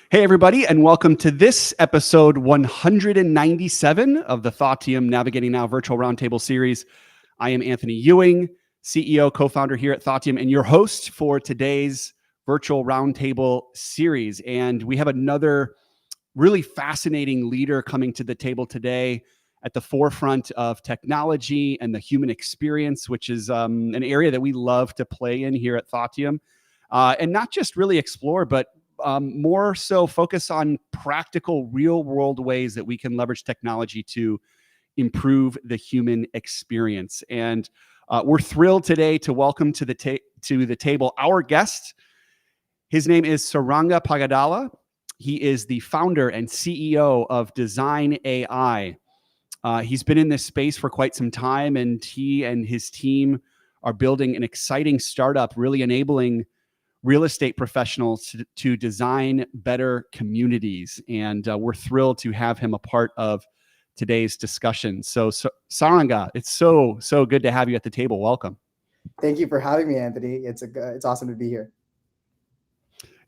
Hey, everybody, and welcome to this episode 197 of the Thoughtium Navigating Now Virtual Roundtable Series. I am Anthony Ewing, CEO, co-founder here at Thoughtium, and your host for today's Virtual Roundtable Series. And we have another really fascinating leader coming to the table today at the forefront of technology and the human experience, which is an area that we love to play in here at Thoughtium. And not just really explore, but more so focus on practical, real-world ways that we can leverage technology to improve the human experience. And we're thrilled today to welcome to the table our guest. His name is Saranga Pagadala. He is the founder and CEO of DesignAI. He's been in this space for quite some time, and he and his team are building an exciting startup, really enabling real estate professionals to design better communities. And we're thrilled to have him a part of today's discussion. So Saranga, it's so good to have you at the table. Welcome. Thank you for having me, Anthony. It's awesome to be here.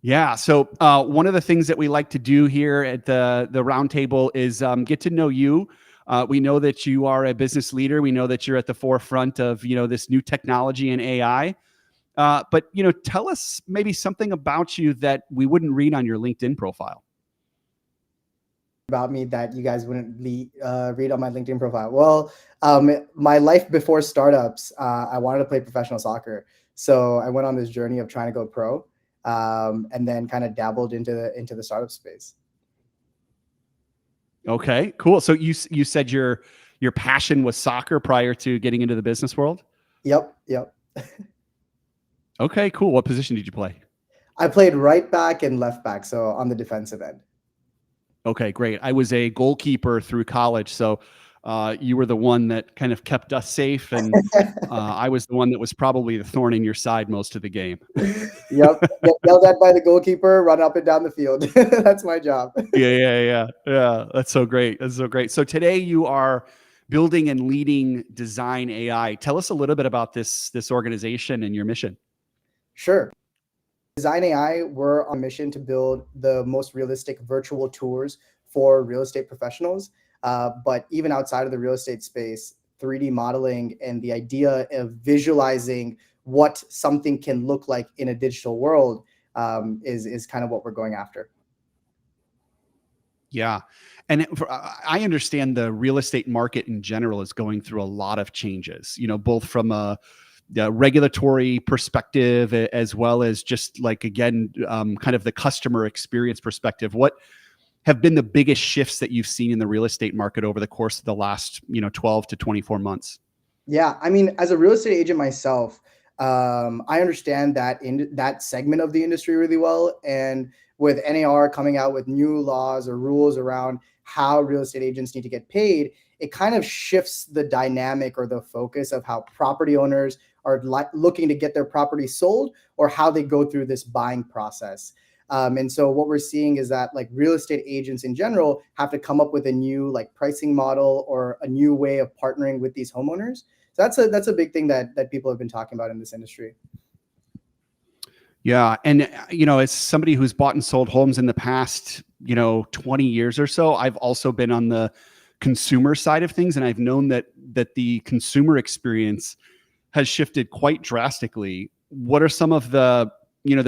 Yeah. So one of the things that we like to do here at the roundtable is get to know you. We know that you are a business leader. We know that you're at the forefront of this new technology and AI. But tell us maybe something about you that we wouldn't read on your LinkedIn profile. About me that you guys wouldn't read on my LinkedIn profile. Well, my life before startups, I wanted to play professional soccer. So I went on this journey of trying to go pro, and then kind of dabbled into the startup space. Okay, cool. So you said your passion was soccer prior to getting into the business world? Yep. Okay, cool. What position did you play? I played right back and left back, so on the defensive end. Okay, great. I was a goalkeeper through college, so you were the one that kind of kept us safe, and I was the one that was probably the thorn in your side most of the game. Yep. Get yelled at by the goalkeeper, run up and down the field. That's my job. Yeah. That's so great. So today you are building and leading DesignAI. Tell us a little bit about this organization and your mission. Sure. DesignAI, we're on a mission to build the most realistic virtual tours for real estate professionals. But even outside of the real estate space, 3D modeling and the idea of visualizing what something can look like in a digital world is kind of what we're going after. Yeah. And I understand the real estate market in general is going through a lot of changes, both from the regulatory perspective, as well as just kind of the customer experience perspective. What have been the biggest shifts that you've seen in the real estate market over the course of the last, 12 to 24 months? Yeah, I mean, as a real estate agent myself, I understand that in that segment of the industry really well. And with NAR coming out with new laws or rules around how real estate agents need to get paid, it kind of shifts the dynamic or the focus of how property owners are looking to get their property sold, or how they go through this buying process. And so what we're seeing is that real estate agents in general have to come up with a new pricing model or a new way of partnering with these homeowners. So that's a big thing that people have been talking about in this industry. Yeah. And, as somebody who's bought and sold homes in the past, 20 years or so, I've also been on the consumer side of things. And I've known that the consumer experience has shifted quite drastically. What are some of the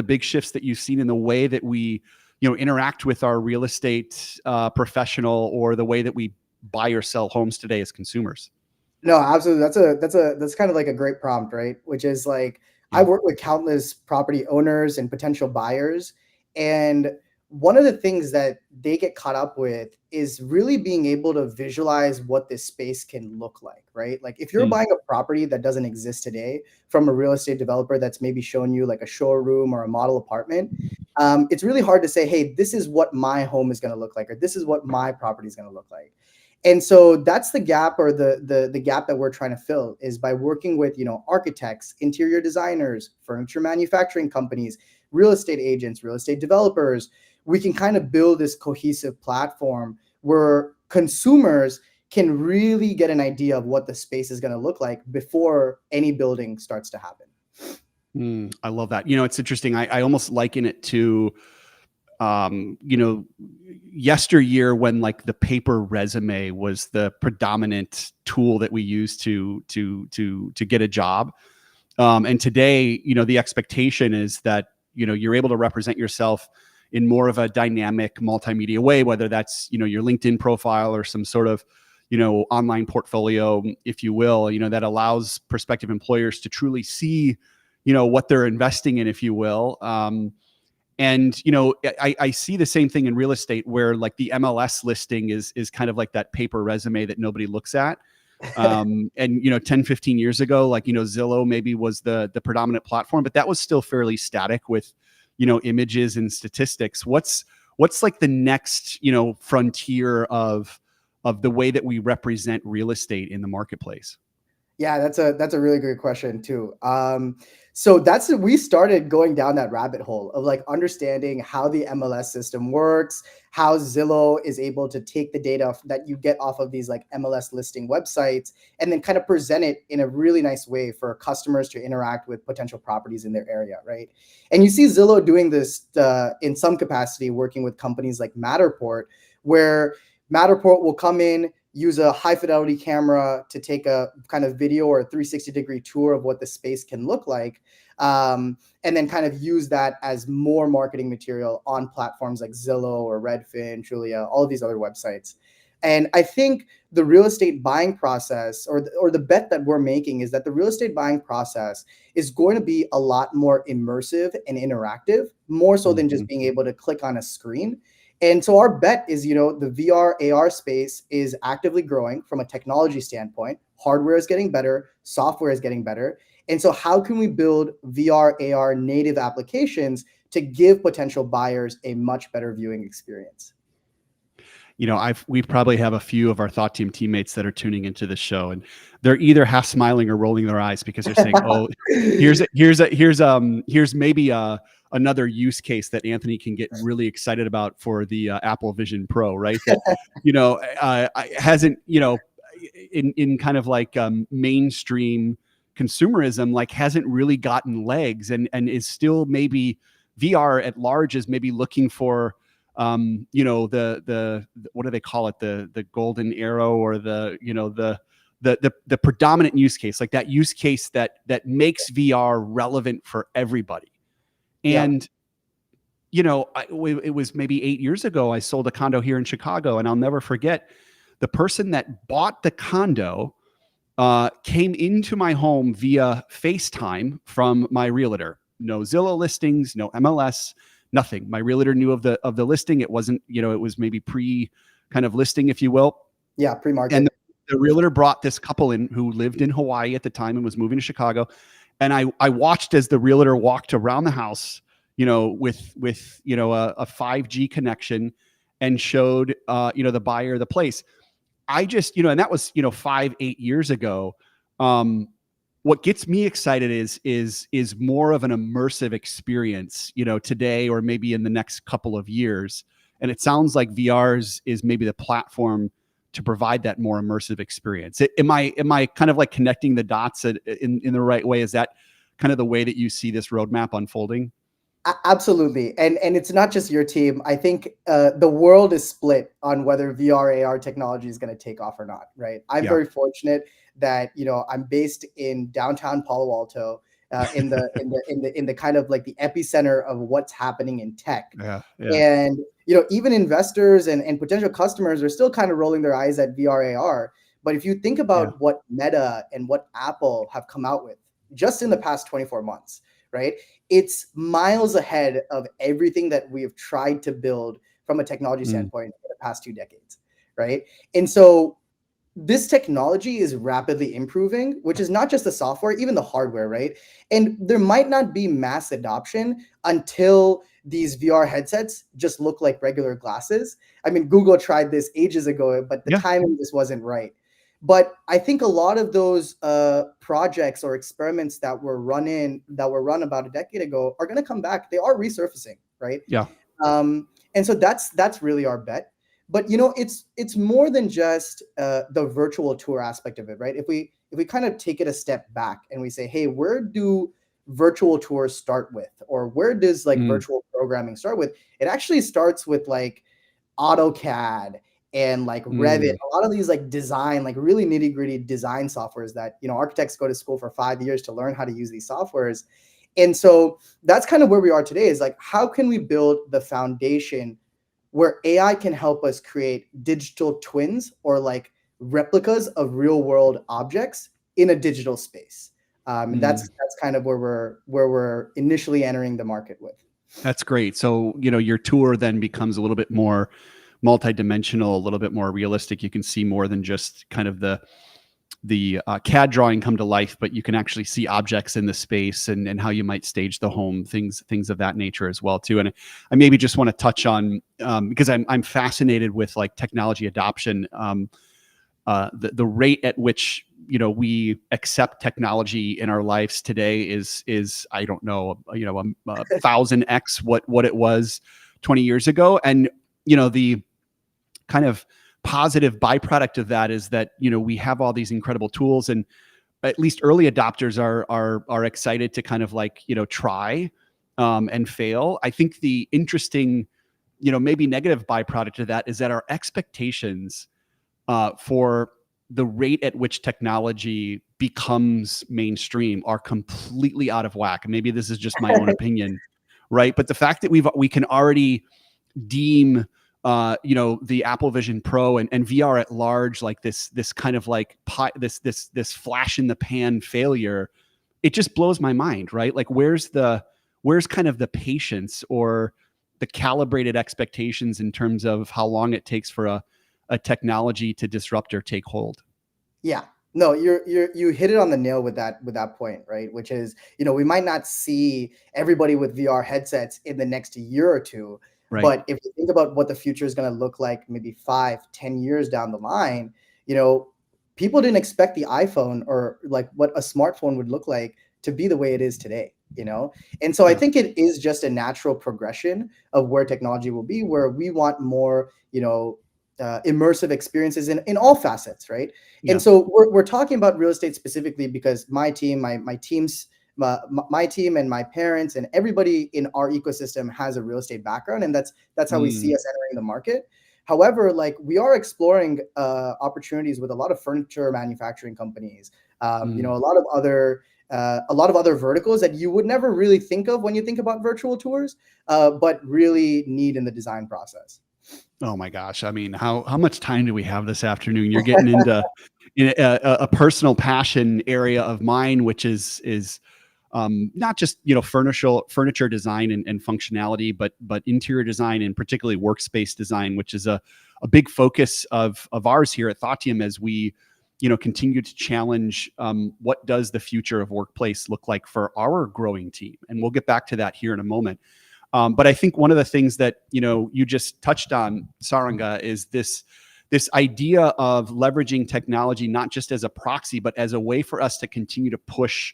big shifts that you've seen in the way that we, interact with our real estate professional, or the way that we buy or sell homes today as consumers? No, absolutely. That's kind of like a great prompt, right? Which is I work with countless property owners and potential buyers, and one of the things that they get caught up with is really being able to visualize what this space can look like, right? If you're buying a property that doesn't exist today from a real estate developer that's maybe shown you a showroom or a model apartment, it's really hard to say, hey, this is what my home is going to look like, or this is what my property is going to look like. And so that's the gap, or the gap that we're trying to fill, is by working with, architects, interior designers, furniture manufacturing companies, real estate agents, real estate developers. We can kind of build this cohesive platform where consumers can really get an idea of what the space is going to look like before any building starts to happen. I love that. It's interesting. I almost liken it to yesteryear when like the paper resume was the predominant tool that we used to get a job. And today, the expectation is that, you're able to represent yourself in more of a dynamic multimedia way, whether that's, your LinkedIn profile or some sort of, online portfolio, if you will, that allows prospective employers to truly see, what they're investing in, if you will. And I see the same thing in real estate where like the MLS listing is kind of like that paper resume that nobody looks at. And 10, 15 years ago, like Zillow maybe was the predominant platform, but that was still fairly static with images and statistics. What's like the next frontier of the way that we represent real estate in the marketplace? Yeah, that's a really good question too. So we started going down that rabbit hole of like understanding how the MLS system works, how Zillow is able to take the data that you get off of these like MLS listing websites and then kind of present it in a really nice way for customers to interact with potential properties in their area, right? And you see Zillow doing this in some capacity, working with companies like Matterport, where Matterport will come in, use a high fidelity camera to take a kind of video or a 360-degree tour of what the space can look like. And then kind of use that as more marketing material on platforms like Zillow or Redfin, Trulia, all of these other websites. And I think the real estate buying process or the bet that we're making is that the real estate buying process is going to be a lot more immersive and interactive, more so than just being able to click on a screen. And so our bet is, the VR AR space is actively growing from a technology standpoint. Hardware is getting better, software is getting better. And so how can we build VR AR native applications to give potential buyers a much better viewing experience? We probably have a few of our Thought Team teammates that are tuning into this show, and they're either half smiling or rolling their eyes because they're saying, "Oh, here's maybe another use case that Anthony can get really excited about for the Apple Vision Pro, right? That hasn't in kind of like mainstream consumerism like hasn't really gotten legs, and is still maybe VR at large is maybe looking for." The what do they call it? The golden arrow or the predominant use case, like that use case that makes VR relevant for everybody. And, it was maybe 8 years ago, I sold a condo here in Chicago, and I'll never forget the person that bought the condo came into my home via FaceTime from my realtor. No Zillow listings, no MLS, nothing. My realtor knew of the listing. It wasn't, it was maybe pre kind of listing, if you will. Yeah, pre-market. And the realtor brought this couple in who lived in Hawaii at the time and was moving to Chicago. And I watched as the realtor walked around the house, with a 5G connection and showed the buyer the place. I just, and that was 5-8 years ago. What gets me excited is more of an immersive experience, today or maybe in the next couple of years. And it sounds like VR is maybe the platform to provide that more immersive experience. Am I kind of like connecting the dots in the right way? Is that kind of the way that you see this roadmap unfolding? Absolutely. And it's not just your team. I think the world is split on whether VR AR technology is going to take off or not, right? I'm very fortunate that, I'm based in downtown Palo Alto, in the kind of like the epicenter of what's happening in tech. And, even investors and potential customers are still kind of rolling their eyes at VR AR. But if you think about what Meta and what Apple have come out with just in the past 24 months, right? It's miles ahead of everything that we have tried to build from a technology standpoint in the past 2 decades, right? And so this technology is rapidly improving, which is not just the software, even the hardware, right? And there might not be mass adoption until these VR headsets just look like regular glasses. I mean, Google tried this ages ago, but the timing just wasn't right. But I think a lot of those projects or experiments that were run about a decade ago are going to come back. They are resurfacing, right? Yeah. And so that's really our bet. But it's more than just the virtual tour aspect of it, right? If we kind of take it a step back and we say, hey, where do virtual tours start with, or where does like virtual programming start with? It actually starts with like AutoCAD and like Revit, a lot of these like design, like really nitty gritty design softwares that, you know, architects go to school for 5 years to learn how to use these softwares. And so that's kind of where we are today, is like, how can we build the foundation where AI can help us create digital twins or like replicas of real world objects in a digital space. And that's kind of where we're initially entering the market with. That's great. So, you know, your tour then becomes a little bit more multidimensional, a little bit more realistic. You can see more than just kind of the CAD drawing come to life, but you can actually see objects in the space and how you might stage the home, things of that nature as well too. And I maybe just want to touch on, because I'm fascinated with like technology adoption, the rate at which, you know, we accept technology in our lives today is I don't know, you know, 1000x what it was 20 years ago. And, you know, the kind of positive byproduct of that is that, you know, we have all these incredible tools, and at least early adopters are excited to kind of like, you know, try and fail. I think the interesting, you know, maybe negative byproduct of that is that our expectations for the rate at which technology becomes mainstream are completely out of whack. Maybe this is just my own opinion, right? But the fact that we can already deem you know, the Apple Vision Pro and VR at large like this kind of like this flash in the pan failure, it just blows my mind, right? Like where's kind of the patience or the calibrated expectations in terms of how long it takes for a technology to disrupt or take hold? Yeah, no, you hit it on the nail with that point, right? Which is, you know, we might not see everybody with VR headsets in the next year or two, Right. but if you think about what the future is going to look like, maybe 5-10 years down the line, you know, people didn't expect the iPhone or like what a smartphone would look like to be the way it is today, you know? And so I think it is just a natural progression of where technology will be, where we want more, you know, immersive experiences in all facets, right? Yeah. And so we're talking about real estate specifically because my team, my team's my team and my parents and everybody in our ecosystem has a real estate background, and that's how we see us entering the market. However, like we are exploring opportunities with a lot of furniture manufacturing companies, you know, a lot of other verticals that you would never really think of when you think about virtual tours, but really need in the design process. Oh my gosh. I mean, how much time do we have this afternoon? You're getting into a personal passion area of mine, which is not just, you know, furniture design and functionality, but interior design and particularly workspace design, which is a big focus of ours here at Thoughtiem as we, you know, continue to challenge what does the future of workplace look like for our growing team. And we'll get back to that here in a moment. But I think one of the things that, you know, you just touched on, Saranga, is this idea of leveraging technology, not just as a proxy, but as a way for us to continue to push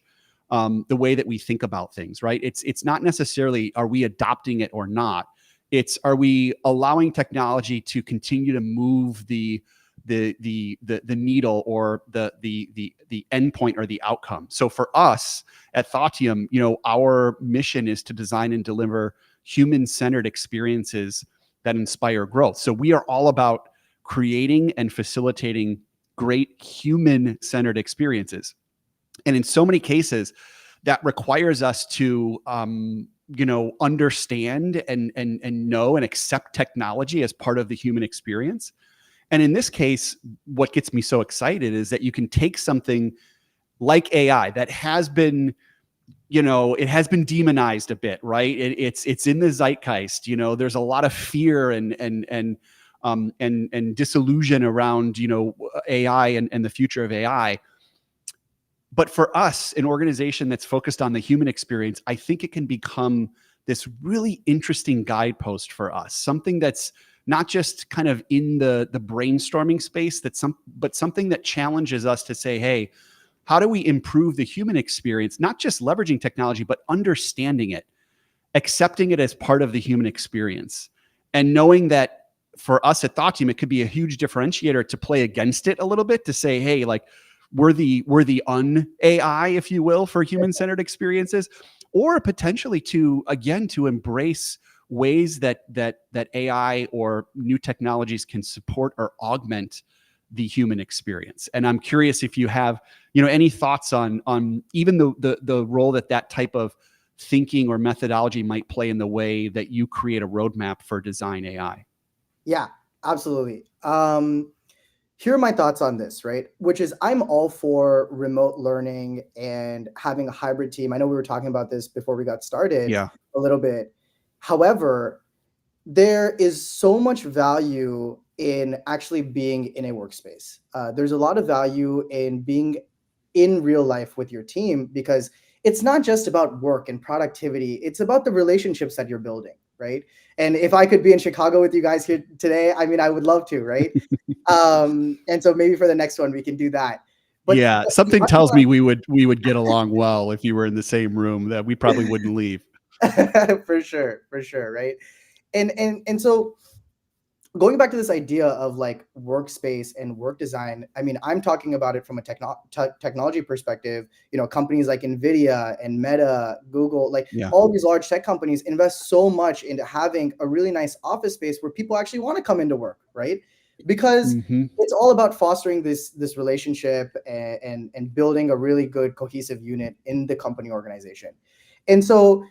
the way that we think about things, right? It's not necessarily, are we adopting it or not? It's, are we allowing technology to continue to move the needle or the endpoint or the outcome? So for us at Thoughtiem, you know, our mission is to design and deliver human-centered experiences that inspire growth. So we are all about creating and facilitating great human-centered experiences. And in so many cases, that requires us to, you know, understand and know and accept technology as part of the human experience. And in this case, what gets me so excited is that you can take something like AI that has been, you know, it has been demonized a bit, right? It's in the zeitgeist. You know, there's a lot of fear and disillusion around, you know, AI and the future of AI. But for us, an organization that's focused on the human experience, I think it can become this really interesting guidepost for us, something that's not just kind of in the brainstorming space, but something that challenges us to say, hey, how do we improve the human experience, not just leveraging technology, but understanding it, accepting it as part of the human experience, and knowing that for us at Thoughtiem, it could be a huge differentiator to play against it a little bit, to say, hey, like, we're the un-AI, if you will, for human-centered experiences, or potentially to embrace ways that AI or new technologies can support or augment the human experience. And I'm curious if you have, any thoughts on even the role that type of thinking or methodology might play in the way that you create a roadmap for DesignAI. Yeah, absolutely. Here are my thoughts on this, right? Which is, I'm all for remote learning and having a hybrid team. I know we were talking about this before we got started Yeah. a little bit. However, there is so much value in actually being in a workspace. There's a lot of value in being in real life with your team, because it's not just about work and productivity. It's about the relationships that you're building, right? And if I could be in Chicago with you guys here today, I mean, I would love to, right? And so maybe for the next one we can do that. But Yeah, something tells me we would get along well if you were in the same room, that we probably wouldn't leave. for sure, right? And so going back to this idea of like workspace and work design, I mean, I'm talking about it from a technology perspective. Companies like Nvidia and Meta, Google, like Yeah. all these large tech companies invest so much into having a really nice office space where people actually want to come into work, right? Because it's all about fostering this relationship and building a really good cohesive unit in the company organization. And so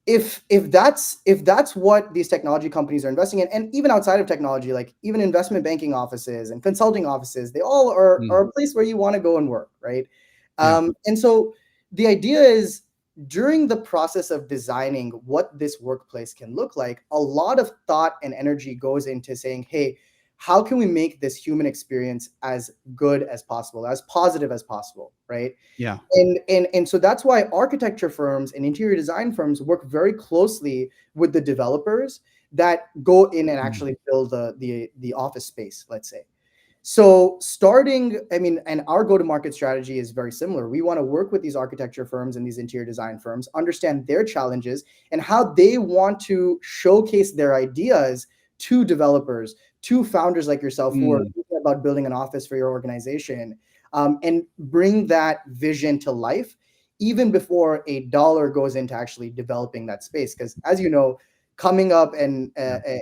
if that's what these technology companies are investing in, and even outside of technology, like even investment banking offices and consulting offices, they all are a place where you want to go and work, right? Yeah. And so the idea is, during the process of designing what this workplace can look like, a lot of thought and energy goes into saying, hey, how can we make this human experience as good as possible, as positive as possible, right? Yeah. And so that's why architecture firms and interior design firms work very closely with the developers that go in and actually build the office space, let's say. So and our go-to-market strategy is very similar. We want to work with these architecture firms and these interior design firms, understand their challenges and how they want to showcase their ideas to developers, to founders like yourself who are thinking about building an office for your organization, and bring that vision to life even before a dollar goes into actually developing that space. Because as you know, coming up and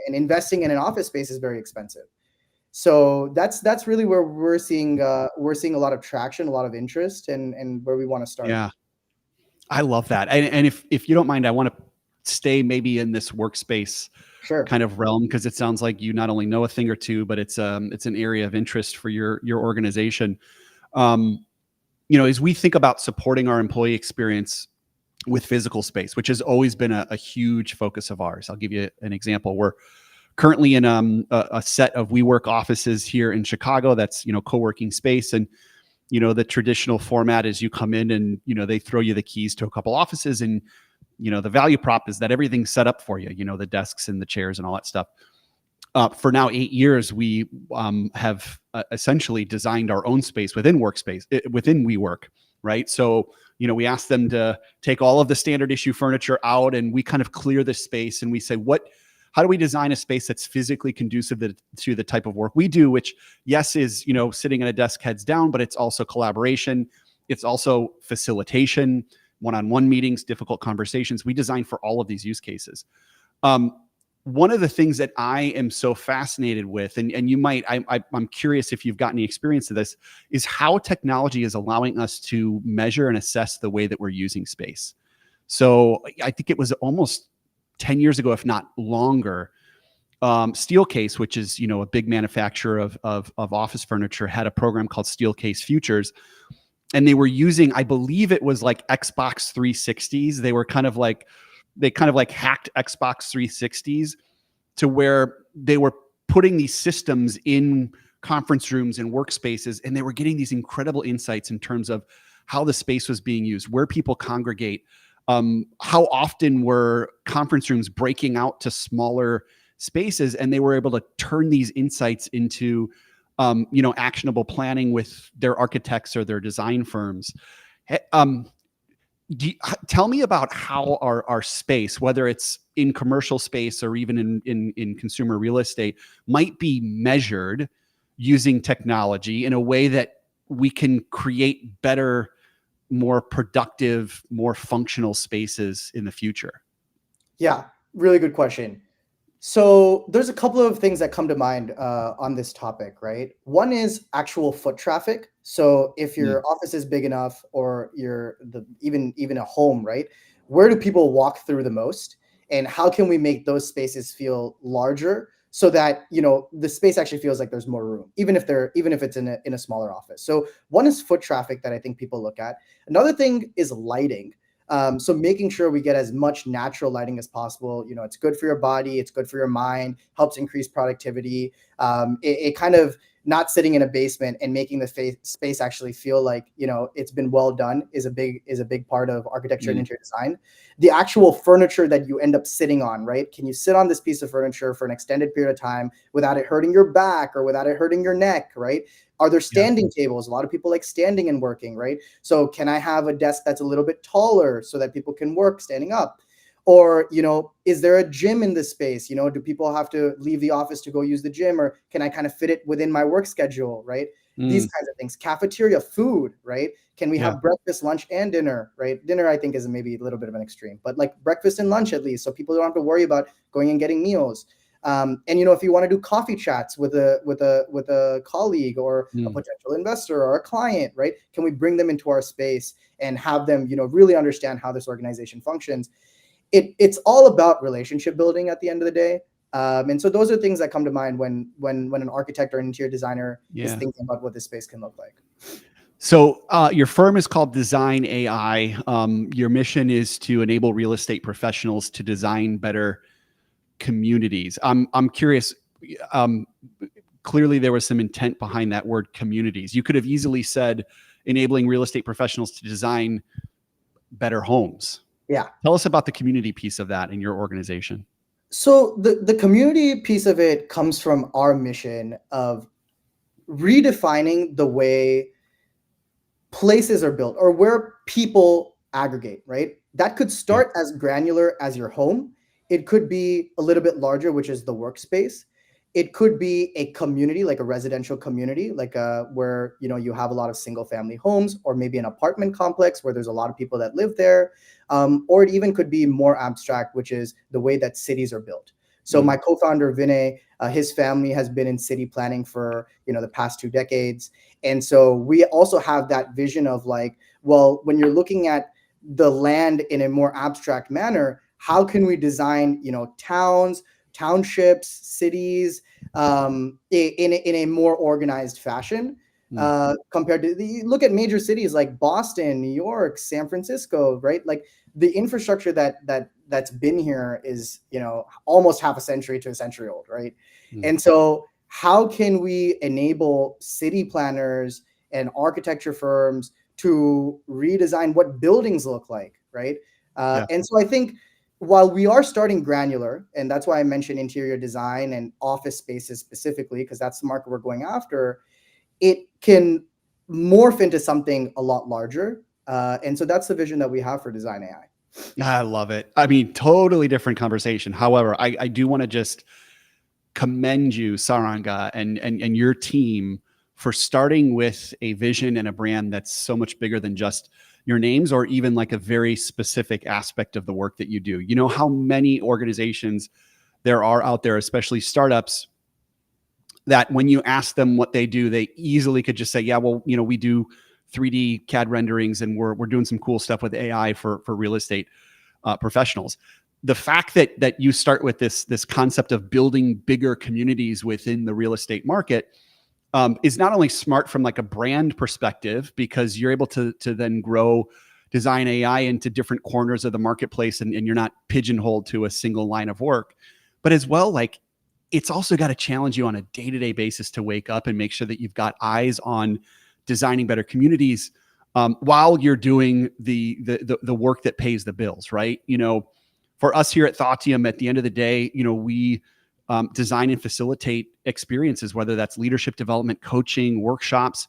investing in an office space is very expensive. So that's really where we're seeing a lot of traction, a lot of interest, and where we want to start. Yeah. I love that. And if you don't mind, I want to stay maybe in this workspace kind of realm, because it sounds like you not only know a thing or two, but it's an area of interest for your organization. As we think about supporting our employee experience with physical space, which has always been a huge focus of ours. I'll give you an example. We're currently in a set of WeWork offices here in Chicago. That's, co-working space. And, the traditional format is you come in and, they throw you the keys to a couple offices, and, the value prop is that everything's set up for you, the desks and the chairs and all that stuff. For now 8 years, we have essentially designed our own space within within WeWork, right? So, we ask them to take all of the standard issue furniture out, and we kind of clear the space, and we say, how do we design a space that's physically conducive to the type of work we do, which, yes, is, sitting at a desk heads down, but it's also collaboration. It's also facilitation, one-on-one meetings, difficult conversations. We design for all of these use cases. One of the things that I am so fascinated with, and you might, I'm curious if you've got any experience of this, is how technology is allowing us to measure and assess the way that we're using space. So I think it was almost 10 years ago, if not longer, Steelcase, which is, a big manufacturer of office furniture, had a program called Steelcase Futures. And they were using, I believe it was like Xbox 360s. They kind of hacked Xbox 360s to where they were putting these systems in conference rooms and workspaces, and they were getting these incredible insights in terms of how the space was being used, where people congregate, how often were conference rooms breaking out to smaller spaces, and they were able to turn these insights into actionable planning with their architects or their design firms. Tell me about how our space, whether it's in commercial space or even in consumer real estate, might be measured using technology in a way that we can create better, more productive, more functional spaces in the future? Yeah, really good question. So there's a couple of things that come to mind on this topic, right? One is actual foot traffic. So if your office is big enough, or even a home, right? Where do people walk through the most, and how can we make those spaces feel larger so that the space actually feels like there's more room, even if it's in a smaller office. So one is foot traffic that I think people look at. Another thing is lighting. So making sure we get as much natural lighting as possible. It's good for your body, it's good for your mind, helps increase productivity. It kind of not sitting in a basement and making the space actually feel like it's been well done is a big part of architecture and interior design. The actual furniture that you end up sitting on, right? Can you sit on this piece of furniture for an extended period of time without it hurting your back or without it hurting your neck, right? Are there standing tables? A lot of people like standing and working, right? So can I have a desk that's a little bit taller so that people can work standing up? Or, is there a gym in this space? Do people have to leave the office to go use the gym, or can I kind of fit it within my work schedule, right? These kinds of things. Cafeteria food, right? Can we have breakfast, lunch, and dinner, right? Dinner, I think, is maybe a little bit of an extreme, but like breakfast and lunch at least, so people don't have to worry about going and getting meals. And if you want to do coffee chats with a colleague or a potential investor or a client, right? Can we bring them into our space and have them, really understand how this organization functions? It's all about relationship building at the end of the day. And so those are things that come to mind when an architect or an interior designer is thinking about what this space can look like. So your firm is called DesignAI. Your mission is to enable real estate professionals to design better communities. I'm curious. Clearly, there was some intent behind that word communities. You could have easily said enabling real estate professionals to design better homes. Yeah. Tell us about the community piece of that in your organization. So the community piece of it comes from our mission of redefining the way places are built or where people aggregate, right? That could start as granular as your home. It could be a little bit larger, which is the workspace. It could be a community, like a residential community, like where you have a lot of single family homes, or maybe an apartment complex where there's a lot of people that live there. Or it even could be more abstract, which is the way that cities are built. So my co-founder Vinay, his family has been in city planning for the past 2 decades, and so we also have that vision of like, well, when you're looking at the land in a more abstract manner, how can we design towns, townships, cities in a more organized fashion compared to look at major cities like Boston, New York, San Francisco, right? Like the infrastructure that's been here is almost half a century to a century old, right? And so how can we enable city planners and architecture firms to redesign what buildings look like, right? And so I think while we are starting granular, and that's why I mentioned interior design and office spaces specifically, because that's the market we're going after, it can morph into something a lot larger. And so that's the vision that we have for DesignAI. I love it. I mean, totally different conversation. However, I do want to just commend you, Saranga, and your team for starting with a vision and a brand that's so much bigger than just your names or even like a very specific aspect of the work that you do. You know how many organizations there are out there, especially startups, that when you ask them what they do, they easily could just say, yeah, well, we do 3D CAD renderings and we're doing some cool stuff with AI for real estate professionals. The fact that you start with this concept of building bigger communities within the real estate market is not only smart from like a brand perspective, because you're able to then grow DesignAI into different corners of the marketplace and you're not pigeonholed to a single line of work, but as well, like it's also got to challenge you on a day-to-day basis to wake up and make sure that you've got eyes on designing better communities while you're doing the work that pays the bills, right? For us here at Thoughtium, at the end of the day, we design and facilitate experiences, whether that's leadership development, coaching, workshops.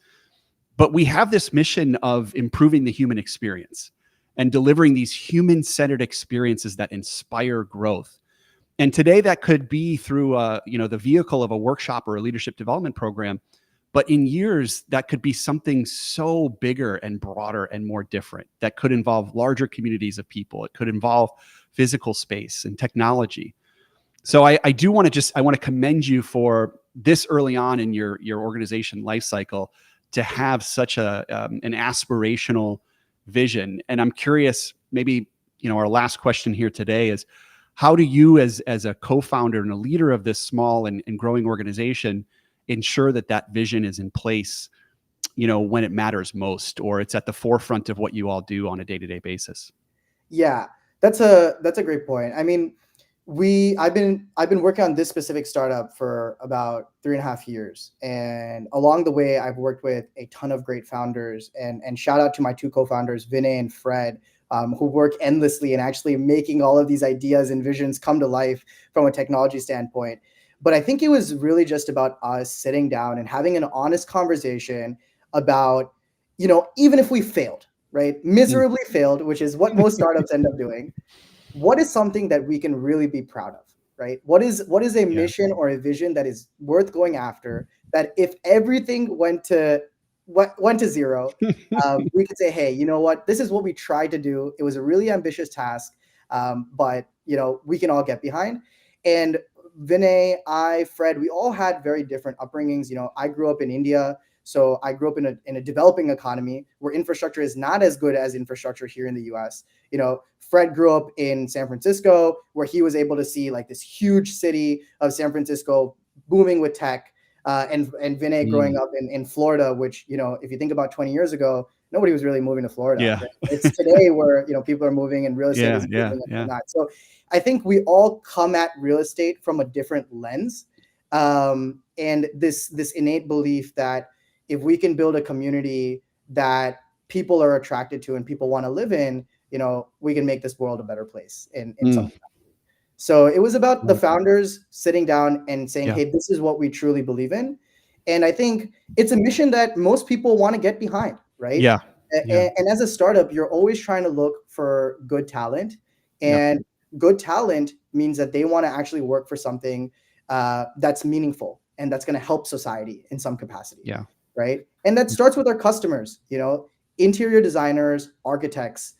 But we have this mission of improving the human experience and delivering these human-centered experiences that inspire growth. And today that could be through the vehicle of a workshop or a leadership development program. But in years, that could be something so bigger and broader and more different that could involve larger communities of people. It could involve physical space and technology. So I do want to I want to commend you for this early on in your organization life cycle to have such an aspirational vision. And I'm curious, maybe, our last question here today is, how do you as a co-founder and a leader of this small and growing organization ensure that vision is in place, when it matters most, or it's at the forefront of what you all do on a day-to-day basis? Yeah, that's a great point. I mean, I've been working on this specific startup for about 3.5 years, and along the way, I've worked with a ton of great founders. And shout out to my two co-founders, Vinay and Fred, who work endlessly and actually making all of these ideas and visions come to life from a technology standpoint. But I think it was really just about us sitting down and having an honest conversation about, even if we failed, right, miserably failed, which is what most startups end up doing. What is something that we can really be proud of, right? What is a mission or a vision that is worth going after, that if everything went to zero, we could say, hey, you know what? This is what we tried to do. It was a really ambitious task, but we can all get behind. And Vinay, Fred, we all had very different upbringings. I grew up in India. So I grew up in a developing economy where infrastructure is not as good as infrastructure here in the US. Fred grew up in San Francisco, where he was able to see like this huge city of San Francisco booming with tech. And Vinay growing up in Florida, which, if you think about 20 years ago, nobody was really moving to Florida. Yeah. Right? It's today where, people are moving and real estate is moving and not. So I think we all come at real estate from a different lens. And this innate belief that if we can build a community that people are attracted to and people want to live in, we can make this world a better place in some capacity. So it was about the founders sitting down and saying, hey, this is what we truly believe in. And I think it's a mission that most people want to get behind, right? Yeah. And as a startup, you're always trying to look for good talent. And good talent means that they want to actually work for something that's meaningful and that's going to help society in some capacity. Yeah. Right. And that starts with our customers, interior designers, architects.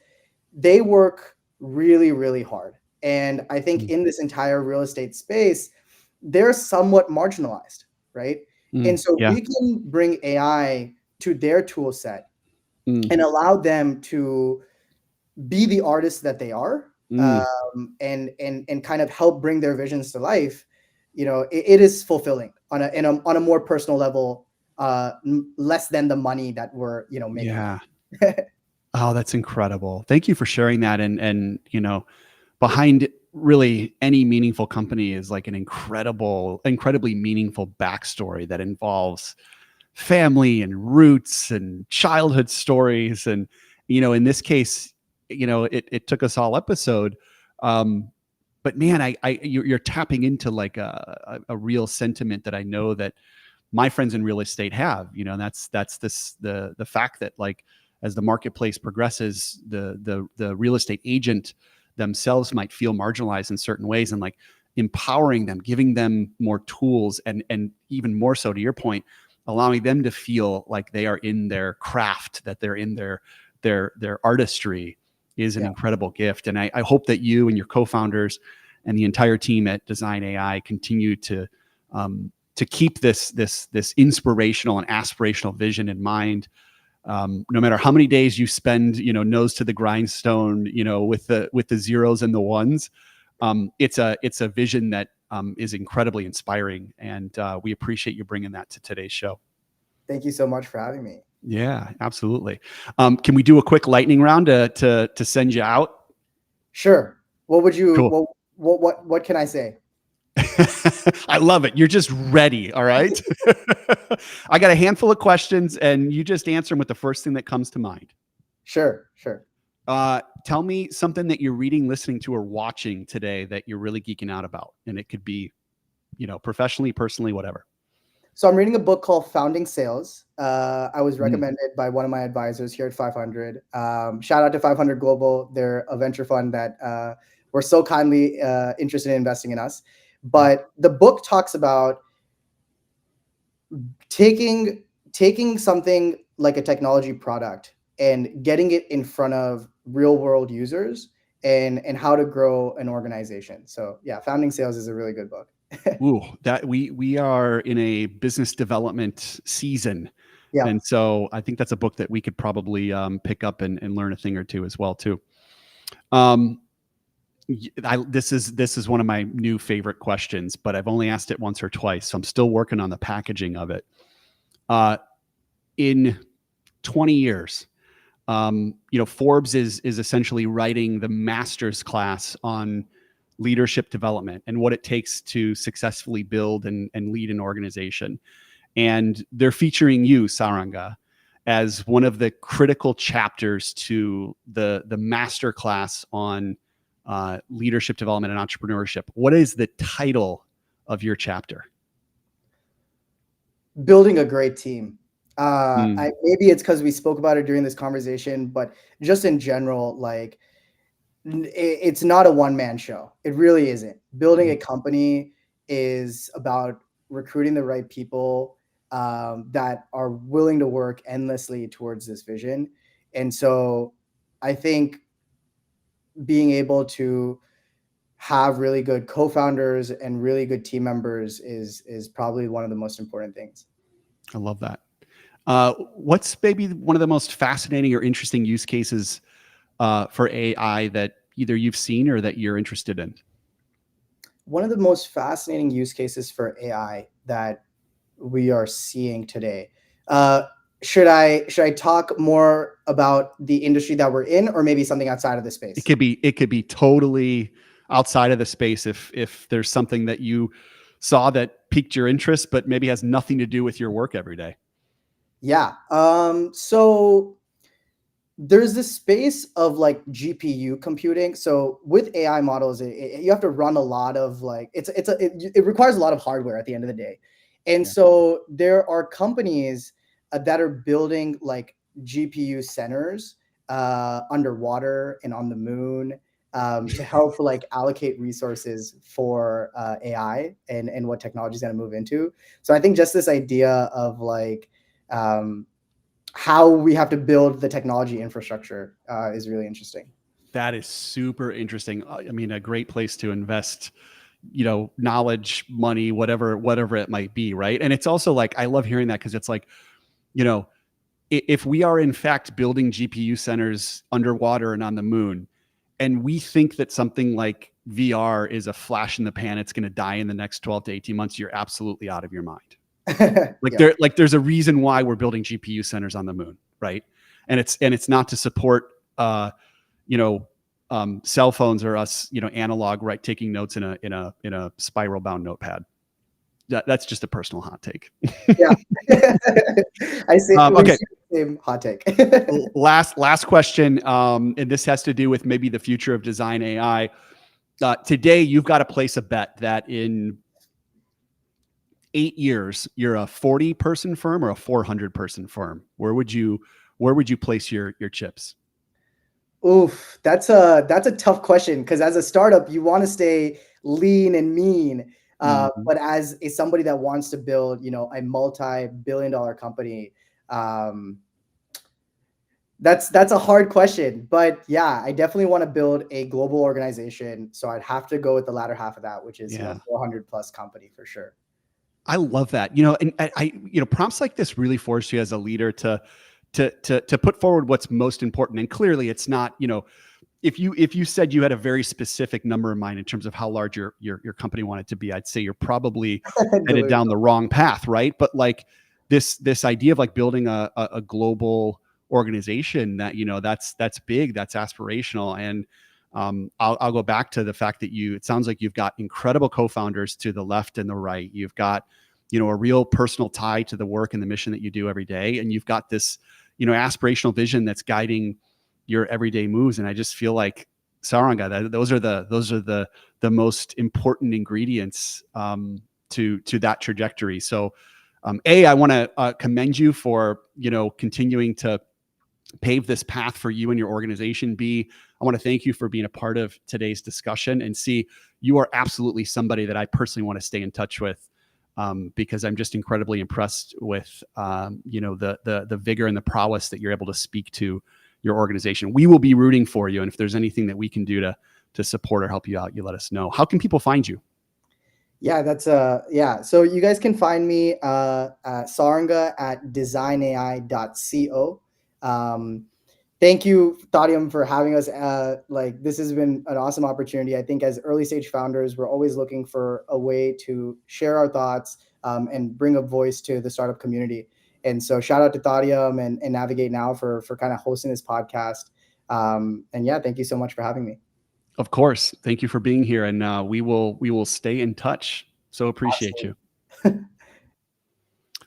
They work really, really hard. And I think in this entire real estate space, they're somewhat marginalized, right? And so we can bring AI to their tool set and allow them to be the artists that they are, and kind of help bring their visions to life. It is fulfilling on a more personal level, less than the money that we're making. Yeah. Oh, that's incredible. Thank you for sharing that. And behind really any meaningful company is like an incredibly meaningful backstory that involves family and roots and childhood stories. And in this case, it took us all episode. But man, you're tapping into like a real sentiment that I know that my friends in real estate have, and that's the fact that, like, as the marketplace progresses, the real estate agent themselves might feel marginalized in certain ways, and like empowering them, giving them more tools, and even more so, to your point, allowing them to feel like they are in their craft, that they're in their artistry, is an incredible gift. And I hope that you and your co-founders and the entire team at DesignAI continue to keep this inspirational and aspirational vision in mind. No matter how many days you spend, nose to the grindstone, with the zeros and the ones, it's a vision that is incredibly inspiring, and we appreciate you bringing that to today's show. Thank you so much for having me. Yeah, absolutely. Can we do a quick lightning round to send you out? Sure. What would you? Cool. What can I say? I love it. You're just ready. All right. I got a handful of questions, and you just answer them with the first thing that comes to mind. Sure. Tell me something that you're reading, listening to, or watching today that you're really geeking out about. And it could be, professionally, personally, whatever. So I'm reading a book called Founding Sales. I was recommended by one of my advisors here at 500. Shout out to 500 Global. They're a venture fund that were so kindly interested in investing in us. But the book talks about taking something like a technology product and getting it in front of real world users and how to grow an organization. So yeah, Founding Sales is a really good book. Ooh, that we are in a business development season. Yeah. And so I think that's a book that we could probably pick up and learn a thing or two as well too. This is one of my new favorite questions, but I've only asked it once or twice, so I'm still working on the packaging of it. In 20 years, Forbes is essentially writing the master's class on leadership development and what it takes to successfully build and lead an organization. And they're featuring you, Saranga, as one of the critical chapters to the master class on leadership development and entrepreneurship. What is the title of your chapter? Building a great team. Maybe it's because we spoke about it during this conversation, but just in general, like it's not a one-man show. It really isn't. Building a company is about recruiting the right people that are willing to work endlessly towards this vision. And so I think being able to have really good co-founders and really good team members is probably one of the most important things. I love that. What's maybe one of the most fascinating or interesting use cases for AI that either you've seen or that you're interested in? One of the most fascinating use cases for AI that we are seeing today. Should I talk more about the industry that we're in, or maybe something outside of the space? It could be totally outside of the space if there's something that you saw that piqued your interest, but maybe has nothing to do with your work every day. Yeah. So there's this space of like GPU computing. So with AI models, you have to run a lot of like it requires a lot of hardware at the end of the day. And so there are companies that are building like GPU centers underwater and on the moon to help like allocate resources for AI and what technology is going to move into. So I think just this idea of like how we have to build the technology infrastructure is really interesting. That is super interesting. I mean, a great place to invest, knowledge, money, whatever it might be, right? And it's also like, I love hearing that because it's like, if we are in fact building GPU centers underwater and on the moon, and we think that something like VR is a flash in the pan, it's going to die in the next 12 to 18 months, you're absolutely out of your mind. There's a reason why we're building GPU centers on the moon, right? And it's not to support cell phones or us analog, right, taking notes in a spiral bound notepad. That's just a personal hot take. Yeah. I see. Okay. Same hot take. last question, and this has to do with maybe the future of DesignAI. Today you've got to place a bet that in 8 years, you're a 40-person firm or a 400-person firm. Where would you place your chips? Oof, that's a tough question because as a startup, you want to stay lean and mean. But as somebody that wants to build, a multi-billion-dollar company, that's a hard question. But yeah, I definitely want to build a global organization. So I'd have to go with the latter half of that, which is 400 plus company for sure. I love that. And I prompts like this really force you as a leader to put forward what's most important. And clearly it's not, if you said you had a very specific number in mind in terms of how large your company wanted to be, I'd say you're probably headed down the wrong path, right? But like this idea of like building a global organization that, that's big, that's aspirational. And I'll go back to the fact that it sounds like you've got incredible co-founders to the left and the right. You've got, a real personal tie to the work and the mission that you do every day. And you've got this, aspirational vision that's guiding your everyday moves. And I just feel like Saranga, those are the most important ingredients to that trajectory. So I want to commend you for, continuing to pave this path for you and your organization. B, I want to thank you for being a part of today's discussion. And C, you are absolutely somebody that I personally want to stay in touch with because I'm just incredibly impressed with the vigor and the prowess that you're able to speak to your organization. We will be rooting for you, and if there's anything that we can do to support or help you out, you let us know. How can people find you? Yeah, that's yeah. So you guys can find me Saranga at DesignAI.co. Thank you, Thaudium, for having us. This has been an awesome opportunity. I think as early stage founders, we're always looking for a way to share our thoughts and bring a voice to the startup community. And so shout out to Thaudium and Navigate Now for kind of hosting this podcast. And yeah, thank you so much for having me. Of course. Thank you for being here. And we will stay in touch. So appreciate you.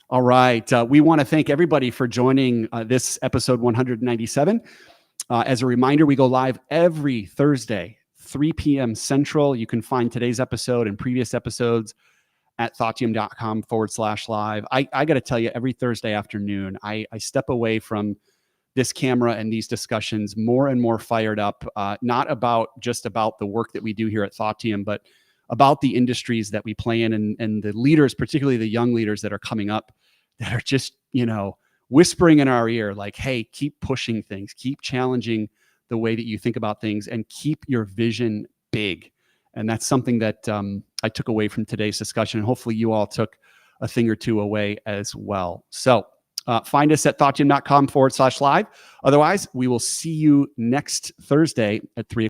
All right. We want to thank everybody for joining this episode 197. As a reminder, we go live every Thursday, 3 p.m. Central. You can find today's episode and previous episodes at thoughtteam.com/live. I got to tell you, every Thursday afternoon, I step away from this camera and these discussions more and more fired up, not just about the work that we do here at ThoughtTeam, but about the industries that we play in and the leaders, particularly the young leaders that are coming up, that are just, whispering in our ear, like, hey, keep pushing things, keep challenging the way that you think about things, and keep your vision big. And that's something that I took away from today's discussion. And hopefully you all took a thing or two away as well. So find us at thoughtteam.com/live. Otherwise, we will see you next Thursday at 3